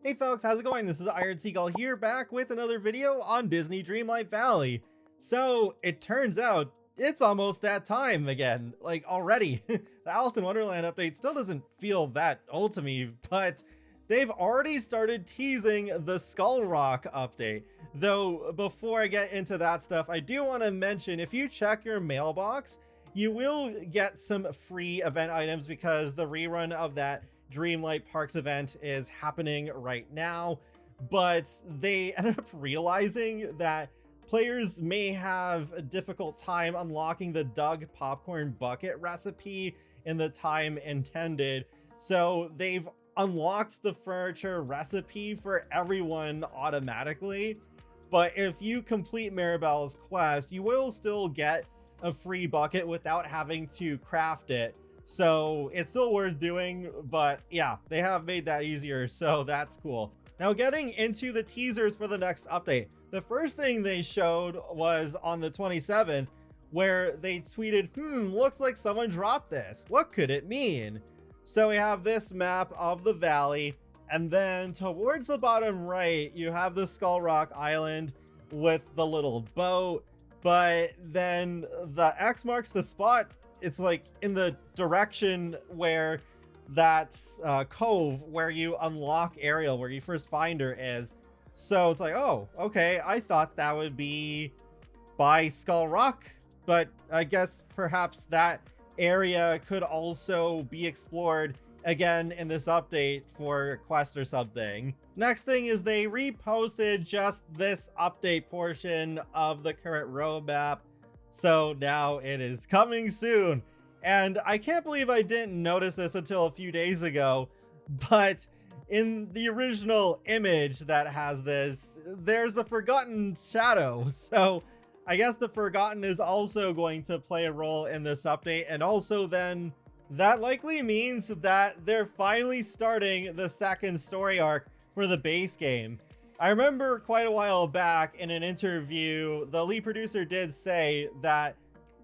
Hey folks, how's it going? This is Iron Seagull here, back with another video on Disney Dreamlight Valley. So it turns out it's almost that time again, like already. The Alice in Wonderland update still doesn't feel that old to me, but they've already started teasing the Skull Rock update. Though before I get into that stuff, I do want to mention, if you check your mailbox, you will get some free event items because the rerun of that Dreamlight Parks event is happening right now, but they ended up realizing that players may have a difficult time unlocking the Doug popcorn bucket recipe in the time intended. So they've unlocked the furniture recipe for everyone automatically. But if you complete Mirabelle's quest, you will still get a free bucket without having to craft it. So it's still worth doing, but yeah, they have made that easier, so that's cool. Now getting into the teasers for the next update, the first thing they showed was on the 27th, where they tweeted, looks like someone dropped this. What could it mean? So we have this map of the valley, and then towards the bottom right, you have the Skull Rock Island with the little boat, but then the X marks the spot. It's like in the direction where that cove where you unlock Ariel, where you first find her, is. So it's like, oh, okay, I thought that would be by Skull Rock, but I guess perhaps that area could also be explored again in this update for a quest or something. Next thing is they reposted just this update portion of the current roadmap. So now it is coming soon. And I can't believe I didn't notice this until a few days ago, but in the original image that has this, there's the Forgotten Shadow. So I guess the Forgotten is also going to play a role in this update. And also then that likely means that they're finally starting the second story arc for the base game. I remember quite a while back in an interview, the lead producer did say that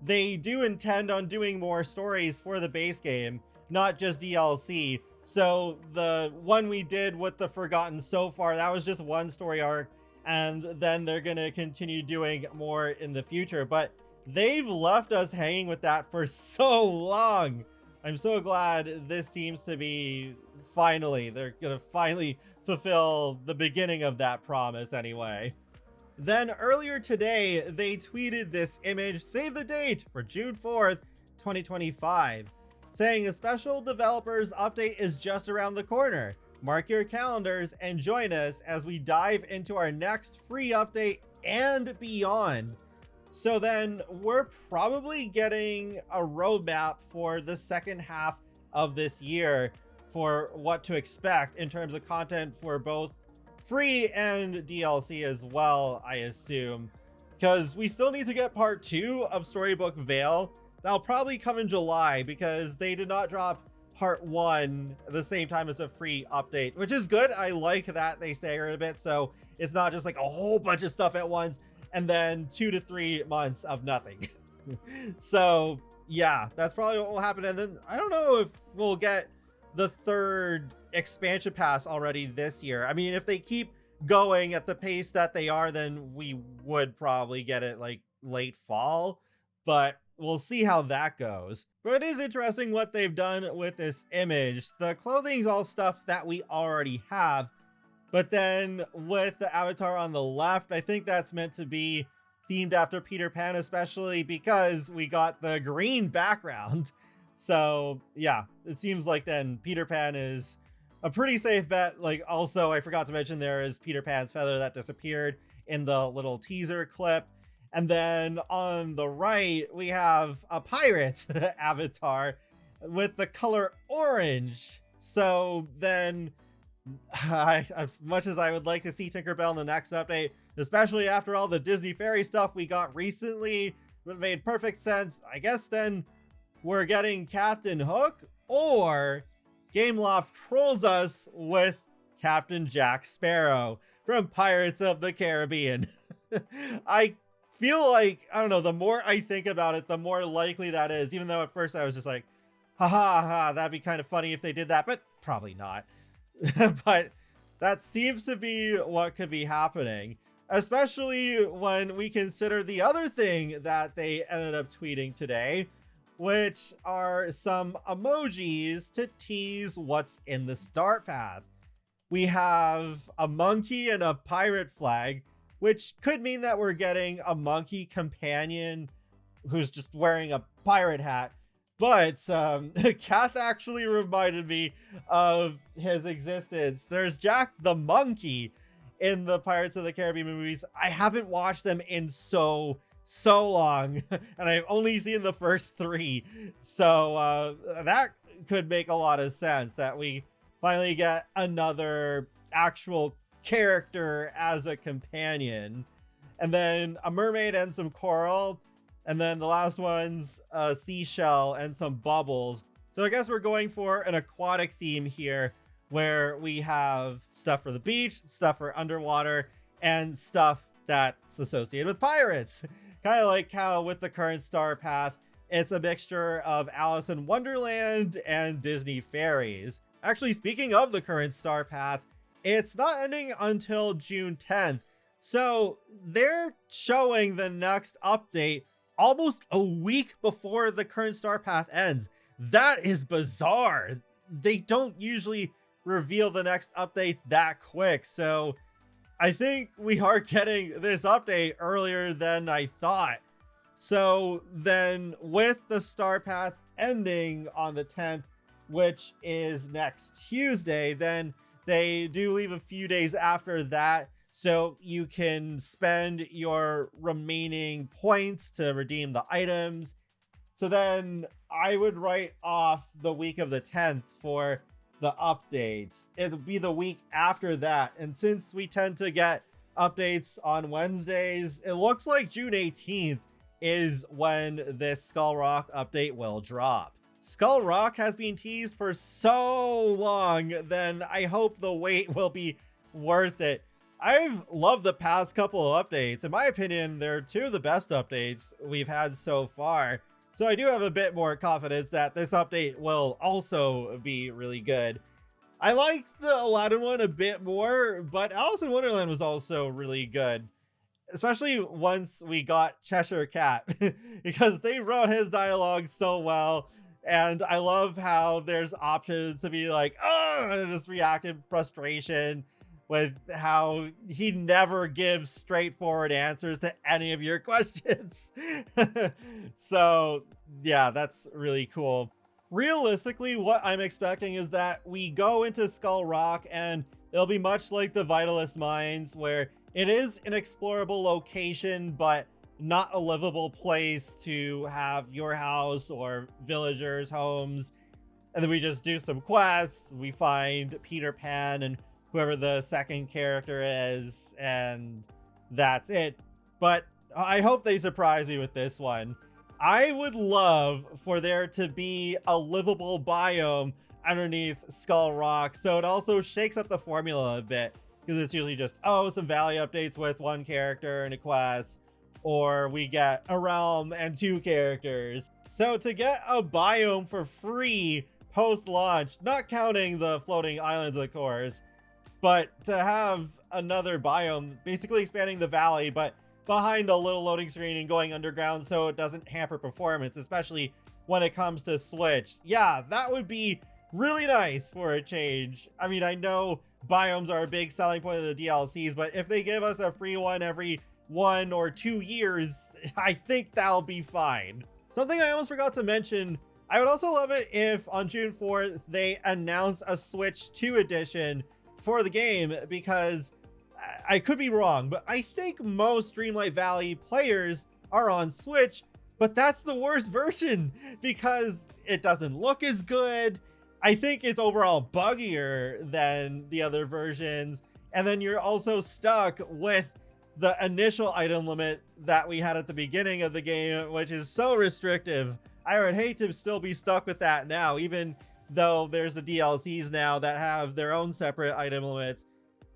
they do intend on doing more stories for the base game, not just DLC. So the one we did with the Forgotten so far, that was just one story arc, and then they're going to continue doing more in the future. But they've left us hanging with that for so long. I'm so glad this seems to be they're going to finally fulfill the beginning of that promise anyway. Then earlier today, they tweeted this image, save the date for June 4th, 2025, saying a special developers update is just around the corner. Mark your calendars and join us as we dive into our next free update and beyond. So then we're probably getting a roadmap for the second half of this year for what to expect in terms of content for both free and DLC as well, I assume. Because we still need to get part 2 of Storybook Vale. That'll probably come in July because they did not drop part 1 at the same time as a free update, which is good. I like that they stagger it a bit, so it's not just like a whole bunch of stuff at once and then 2 to 3 months of nothing. So yeah, that's probably what will happen. And then I don't know if we'll get the third expansion pass already this year. I mean, if they keep going at the pace that they are, then we would probably get it like late fall, but we'll see how that goes. But it is interesting what they've done with this image. The clothing's all stuff that we already have, but then with the avatar on the left, I think that's meant to be themed after Peter Pan, especially because we got the green background. So yeah, it seems like then Peter Pan is a pretty safe bet. Like, also, I forgot to mention there is Peter Pan's feather that disappeared in the little teaser clip. And then on the right, we have a pirate avatar with the color orange. So then, as much as I would like to see Tinkerbell in the next update, especially after all the Disney Fairy stuff we got recently, it made perfect sense. I guess then we're getting Captain Hook, or Gameloft trolls us with Captain Jack Sparrow from Pirates of the Caribbean. I feel like, I don't know, the more I think about it, the more likely that is, even though at first I was just like, ha ha ha, that'd be kind of funny if they did that, but probably not. But that seems to be what could be happening, especially when we consider the other thing that they ended up tweeting today, which are some emojis to tease what's in the start path. We have a monkey and a pirate flag, which could mean that we're getting a monkey companion who's just wearing a pirate hat. But Kath actually reminded me of his existence. There's Jack the Monkey in the Pirates of the Caribbean movies. I haven't watched them in so long, and I've only seen the first 3. So that could make a lot of sense that we finally get another actual character as a companion. And then a mermaid and some coral. And then the last one's a seashell and some bubbles. So I guess we're going for an aquatic theme here, where we have stuff for the beach, stuff for underwater, and stuff that's associated with pirates. Kind of like how with the current star path, it's a mixture of Alice in Wonderland and Disney fairies. Actually, speaking of the current star path, it's not ending until June 10th. So they're showing the next update almost a week before the current star path ends. That is bizarre. They don't usually reveal the next update that quick. So I think we are getting this update earlier than I thought. So then with the star path ending on the 10th, which is next Tuesday, then they do leave a few days after that, so you can spend your remaining points to redeem the items. So then I would write off the week of the 10th for the updates. It'll be the week after that. And since we tend to get updates on Wednesdays, it looks like June 18th is when this Skull Rock update will drop. Skull Rock has been teased for so long, then I hope the wait will be worth it. I've loved the past couple of updates. In my opinion, they're 2 of the best updates we've had so far. So I do have a bit more confidence that this update will also be really good. I liked the Aladdin one a bit more, but Alice in Wonderland was also really good. Especially once we got Cheshire Cat, because they wrote his dialogue so well. And I love how there's options to be like, oh, and just react in frustration with how he never gives straightforward answers to any of your questions. So yeah, that's really cool. Realistically, what I'm expecting is that we go into Skull Rock and it'll be much like the Vitalist Mines, where it is an explorable location, but not a livable place to have your house or villagers' homes. And then we just do some quests. We find Peter Pan and whoever the second character is, and that's it. But I hope they surprise me with this one. I would love for there to be a livable biome underneath Skull Rock, so it also shakes up the formula a bit, because it's usually just, oh, some valley updates with 1 character and a quest, or we get a realm and 2 characters. So to get a biome for free post-launch, not counting the floating islands, of course, but to have another biome, basically expanding the valley, but behind a little loading screen and going underground so it doesn't hamper performance, especially when it comes to Switch. Yeah, that would be really nice for a change. I mean, I know biomes are a big selling point of the DLCs, but if they give us a free one every 1 or 2 years, I think that'll be fine. Something I almost forgot to mention, I would also love it if on June 4th they announce a Switch 2 edition for the game, because I could be wrong, but I think most Dreamlight Valley players are on Switch, but that's the worst version because it doesn't look as good. I think it's overall buggier than the other versions, and then you're also stuck with the initial item limit that we had at the beginning of the game, which is so restrictive. I would hate to still be stuck with that now, even though there's the DLCs now that have their own separate item limits.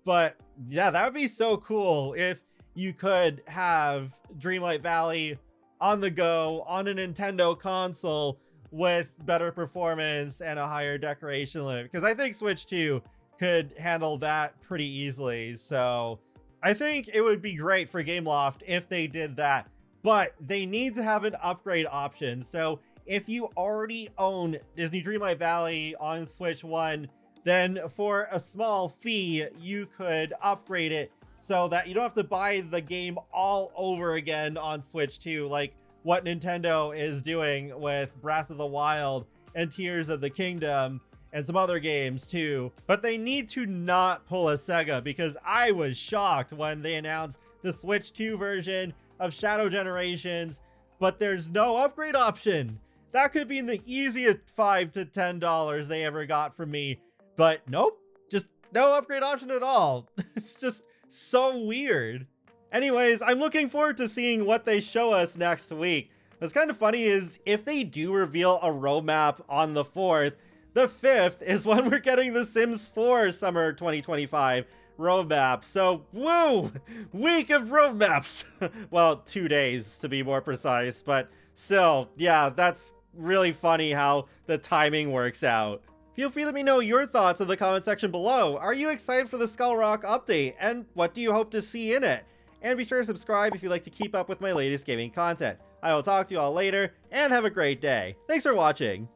But yeah, that would be so cool if you could have Dreamlight Valley on the go on a Nintendo console with better performance and a higher decoration limit, because I think Switch 2 could handle that pretty easily. So I think it would be great for Gameloft if they did that, but they need to have an upgrade option. So if you already own Disney Dreamlight Valley on Switch 1, then for a small fee, you could upgrade it so that you don't have to buy the game all over again on Switch 2, like what Nintendo is doing with Breath of the Wild and Tears of the Kingdom and some other games too. But they need to not pull a Sega, because I was shocked when they announced the Switch 2 version of Shadow Generations, but there's no upgrade option. That could be the easiest $5 to $10 they ever got from me, but nope, just no upgrade option at all. It's just so weird. Anyways, I'm looking forward to seeing what they show us next week. What's kind of funny is if they do reveal a roadmap on the 4th, the 5th is when we're getting the Sims 4 Summer 2025 roadmap. So, woo! Week of roadmaps! Well, 2 days to be more precise, but still, yeah, that's really funny how the timing works out. Feel free to let me know your thoughts in the comment section below. Are you excited for the Skull Rock update, and what do you hope to see in it? And be sure to subscribe if you'd like to keep up with my latest gaming content. I will talk to you all later, and have a great day. Thanks for watching.